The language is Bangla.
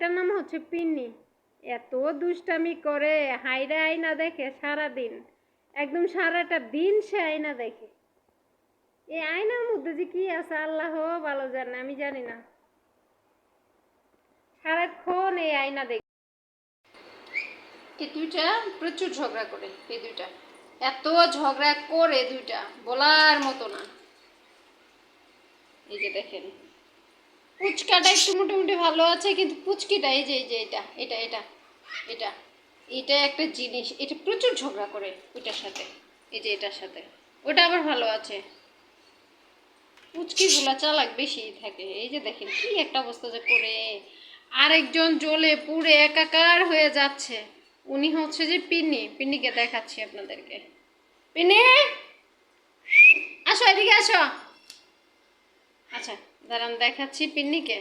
এটার নাম হচ্ছে পিন্নি। এত দুষ্টামি করে, হাইরে আয়না দেখে সারাদিন, একদম সারাটা দিন সে আয়না দেখে। এই আয়নার মধ্যে যে কি আছে আল্লাহ ভালো জানে, আমি জানি না। সারাক্ষণ এই আয়না দেখে। এই দুইটা প্রচুর ঝগড়া করে, এই দুইটা এত ঝগড়া করে দুইটা বলার মতো না। এই যে দেখেন, পুচকাটা একটু মোটামুটি ভালো আছে, কিন্তু পুচকিটা এই যে এটা এটা এটা এটা এটা একটা জিনিস, এটা প্রচুর ঝগড়া করে ওইটার সাথে, এই যে এটার সাথে। ওটা আবার ভালো আছে, পুচকিগুলা চালাক বেশি থাকে। এই যে দেখেন কি একটা অবস্থা যে করে, আরেকজন জ্বলে পুড়ে একাকার হয়ে যাচ্ছে। উনি হচ্ছে যে পিন্নি। পিন্নিকে দেখাচ্ছি আপনাদেরকে। পিন্নি, আসো এদিকে আসো। আচ্ছা দাঁড়ান, দেখাচ্ছি পিন্নিকে।